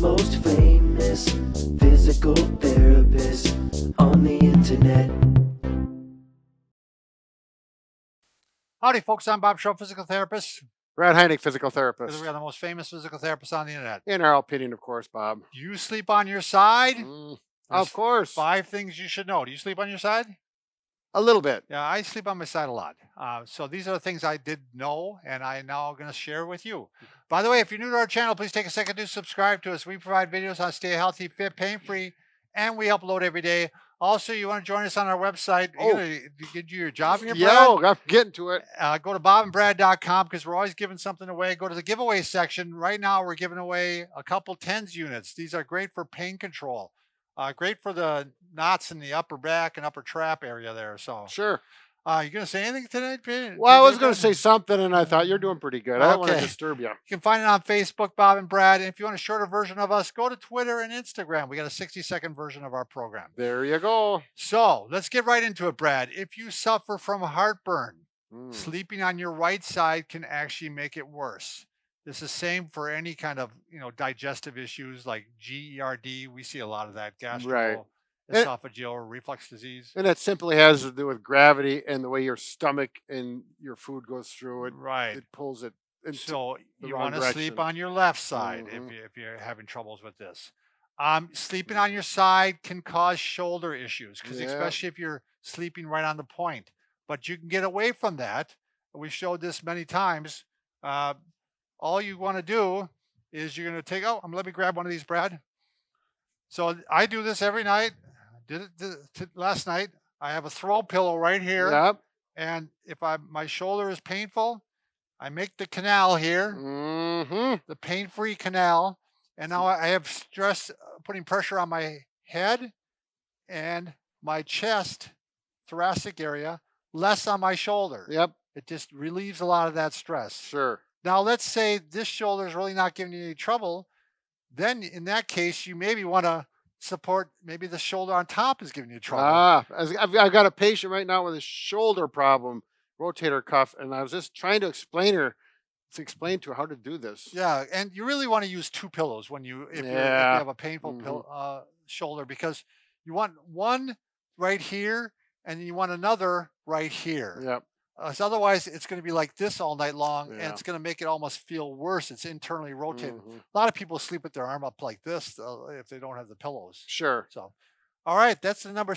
most famous physical therapist on the internet. Howdy, folks. I'm Bob Shaw, physical therapist. Brad Heineck, physical Because therapist. we are the most famous physical therapists on the internet. In our opinion, of course, Bob. Do you sleep on your side? Of course. 5 things you should know. Do you sleep on your side? A little bit. Yeah, I sleep on my side a lot. So these are the things I did know, and I'm now going to share with you. By the way, if you're new to our channel, please take a second to subscribe to us. We provide videos on stay healthy, fit, pain-free, and we upload every day. Also, you want to join us on our website. Oh. You gonna get you your job here, Brad? Yeah, I'm getting to it. Go to bobandbrad.com because we're always giving something away. Go to the giveaway section. Right now, we're giving away a couple TENS units. These are great for pain control. Great for the knots in the upper back and upper trap area there. So, Sure. you going to say anything tonight? Well, I was going to say something, and I thought you're doing pretty good. I don't want to Okay. disturb you. You can find it on Facebook, Bob and Brad. And if you want a shorter version of us, go to Twitter and Instagram. We got a 60-second version of our program. There you go. So let's get right into it, Brad. If you suffer from heartburn, sleeping on your right side can actually make it worse. This is same for any kind of digestive issues like GERD. We see a lot of that, Right. esophageal or reflux disease. And that simply has to do with gravity and the way your stomach and your food goes through it. Right. It pulls it into So the you wrong want to sleep direction. on your left side if you're having troubles with this. Sleeping on your side can cause shoulder issues because Yeah. especially if you're sleeping right on the point. But you can get away from that. We showed this many times. All you want to do is you're going to take, let me grab one of these, Brad. So I do this every night. Did it last night. I have a throw pillow right here. Yep. And if my shoulder is painful, I make the canal here, the pain-free canal. And now I have stress, putting pressure on my head and my chest, thoracic area, less on my shoulder. Yep. It just relieves a lot of that stress. Sure. Now, let's say this shoulder is really not giving you any trouble. Then in that case, you maybe want to support, maybe the shoulder on top is giving you trouble. I've got a patient right now with a shoulder problem, rotator cuff, and I was just trying to explain to her how to do this. Yeah, and you really want to use 2 pillows when if you have a painful shoulder, because you want one right here and you want another right here. Yep. So otherwise, it's going to be like this all night long, and Yeah. it's going to make it almost feel worse. It's internally rotated. A lot of people sleep with their arm up like this if they don't have the pillows. Sure. So, all right, that's the number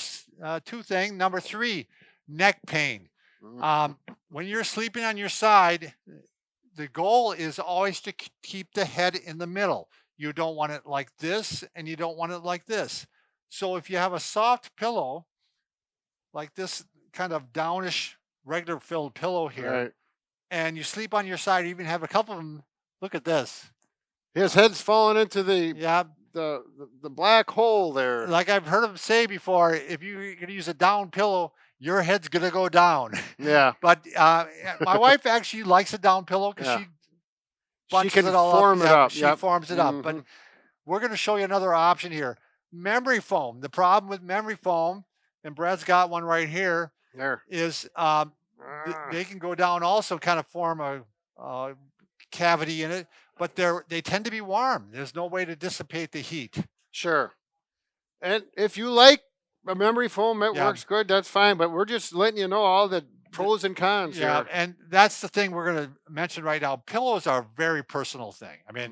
2 thing. Number 3, neck pain. When you're sleeping on your side, the goal is always to keep the head in the middle. You don't want it like this, and you don't want it like this. So if you have a soft pillow, like this kind of downish, regular filled pillow here, Right. and you sleep on your side, even have a couple of them, look at this. His head's falling into the Yeah, the black hole there. like I've heard him say before, if you're going to use a down pillow, your head's going to go down. Yeah. But my wife actually likes a down pillow because Yeah. she bunches can it all form up. it up. She Yep. forms it up. But we're going to show you another option here. Memory foam. The problem with memory foam, and Brad's got one right here, There. is they can go down also, kind of form a cavity in it, but they tend to be warm. There's no way to dissipate the heat. Sure. And if you like a memory foam, it Yeah. works good. That's fine. But we're just letting you know all the pros and cons Yeah, here. and that's the thing we're going to mention right now. Pillows are a very personal thing. I mean,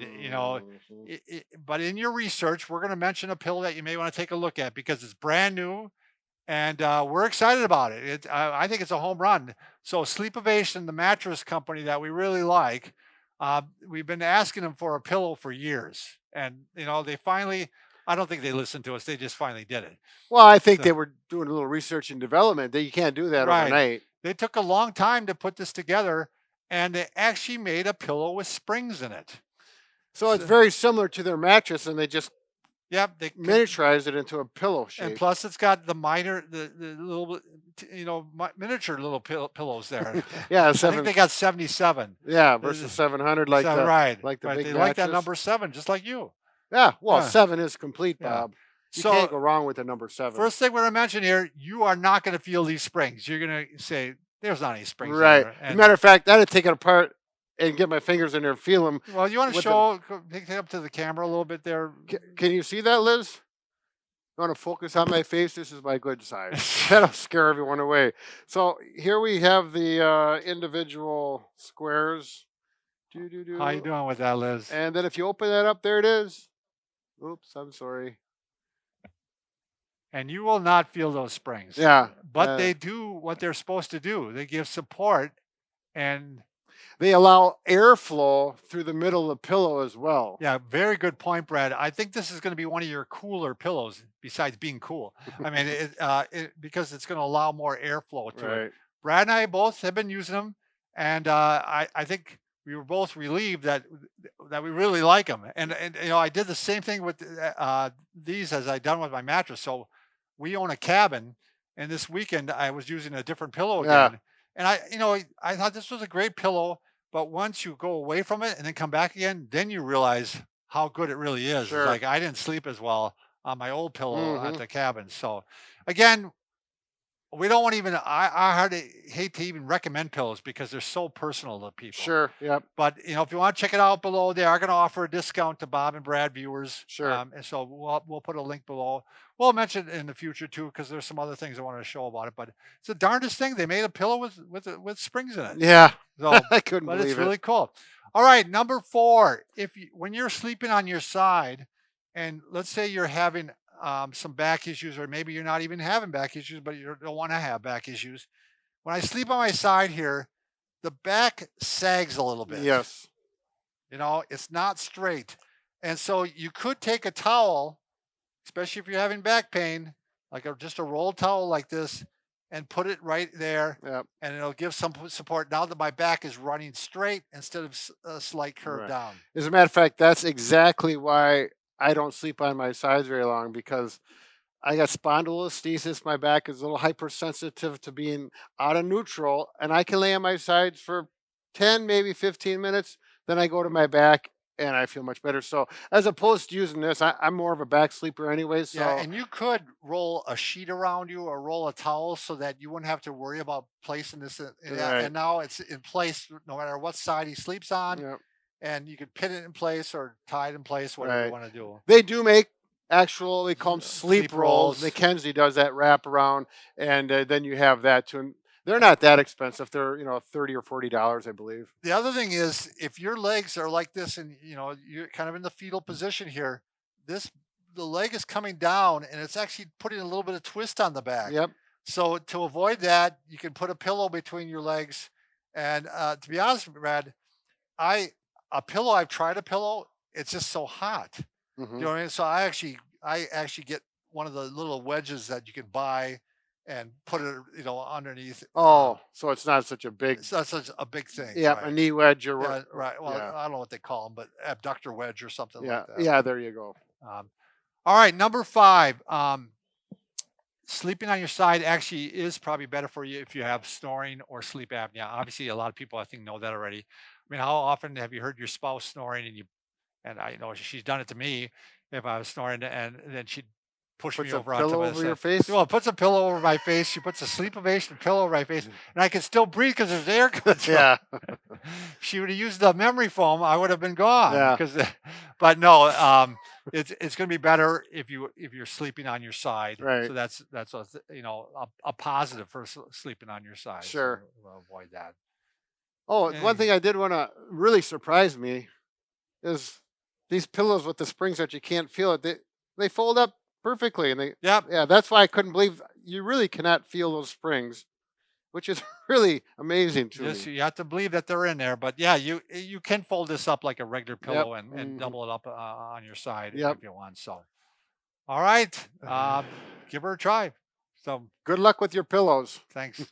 but in your research, we're going to mention a pillow that you may want to take a look at because it's brand new, and we're excited about it. I think it's a home run. So Sleepovation, the mattress company that we really like, we've been asking them for a pillow for years, and they finally. I don't think they listened to us. They just finally did it. Well, I think they were doing a little research and development. You can't do that Right. overnight. They took a long time to put this together, and they actually made a pillow with springs in it. So it's very similar to their mattress, and they just They miniaturized it into a pillow shape. and plus it's got the little, miniature little pillows there. Yeah, I think they got 77. Yeah, versus 700, like the right. like the right. big They like that mattress. number 7, just like you. Yeah, well, Yeah. 7 is complete, Yeah. Bob. You So can't go wrong with the number 7. first thing we're going to mention here, you are not going to feel these springs. You're going to say, there's not any springs in Right. there. As a matter of fact, that'd take it apart and get my fingers in there and feel them. Well, you want to with the- show, pick it up to the camera a little bit there. Can you see that, Liz? I want to focus on my face. This is my good side. That'll scare everyone away. So here we have the individual squares. How you doing with that, Liz? And then if you open that up, there it is. Oops, I'm sorry. And you will not feel those springs. Yeah. But they do what they're supposed to do. They give support, and they allow airflow through the middle of the pillow as well. Yeah, very good point, Brad. I think this is going to be one of your cooler pillows besides being cool. I mean, because it's going to allow more airflow to it. Brad and I both have been using them, and I think we were both relieved that we really like them. And you know, I did the same thing with these as I done with my mattress. So we own a cabin, and this weekend I was using a different pillow again. And I thought this was a great pillow, but once you go away from it and then come back again, then you realize how good it really is. Sure. It's like I didn't sleep as well on my old pillow at the cabin. So again, we don't want to even, I hate to even recommend pillows because they're so personal to people. Sure. Yep. But you know, if you want to check it out below, they are going to offer a discount to Bob and Brad viewers. Sure. And so we'll put a link below. We'll mention it in the future too, because there's some other things I want to show about it. But it's the darndest thing. They made a pillow with springs in it. Yeah. So, I couldn't but believe it's it. really cool. All right, number 4. When you're sleeping on your side, and let's say you're having some back issues, or maybe you're not even having back issues, but you don't want to have back issues. When I sleep on my side here, the back sags a little bit. Yes. You know, it's not straight. And so you could take a towel, especially if you're having back pain, like just a rolled towel like this, and put it right there. Yep. And it'll give some support now that my back is running straight instead of a slight curve down. As a matter of fact, that's exactly why I don't sleep on my sides very long, because I got spondylolisthesis. My back is a little hypersensitive to being out of neutral, and I can lay on my sides for 10, maybe 15 minutes. Then I go to my back and I feel much better. So as opposed to using this, I'm more of a back sleeper anyway. So yeah, and you could roll a sheet around you or roll a towel so that you wouldn't have to worry about placing this in. And now it's in place no matter what side he sleeps on. Yep. And you could pin it in place or tie it in place, whatever you want to do. They do make actual, we call them sleep rolls. rolls. Mackenzie does that wrap around, and then you have that too. And they're not that expensive. They're $30 or $40, I believe. The other thing is, if your legs are like this and you're kind of in the fetal position here, the leg is coming down and it's actually putting a little bit of twist on the back. Yep. So to avoid that, you can put a pillow between your legs. And to be honest, Brad, I've tried a pillow. It's just so hot. You know what I mean? So I actually get one of the little wedges that you can buy and put it, underneath. Oh, so it's not such a big. It's not such a big thing. Yeah, right? a knee wedge or Yeah, right. Well, I don't know what they call them, but abductor wedge or something like that. Yeah, there you go. All right, number 5. Sleeping on your side actually is probably better for you if you have snoring or sleep apnea. Obviously, a lot of people I think know that already. I mean, how often have you heard your spouse snoring and I know she's done it to me if I was snoring and then she'd push me over onto pillow over your face? Well, puts a pillow over my face. She puts a sleepovation pillow over my face, and I can still breathe because there's air coming through. Yeah. If she would have used the memory foam, I would have been gone. Yeah. But no, it's going to be better if you're sleeping on your side. Right. So that's a positive for sleeping on your side. Sure. So we'll avoid that. Oh, one thing I did want to really surprise me is these pillows with the springs that you can't feel it. They fold up perfectly, and yeah, that's why I couldn't believe you really cannot feel those springs, which is really amazing to me. You have to believe that they're in there, but yeah, you can fold this up like a regular pillow and double it up on your side if you want. So, all right, give her a try. So good luck with your pillows. Thanks.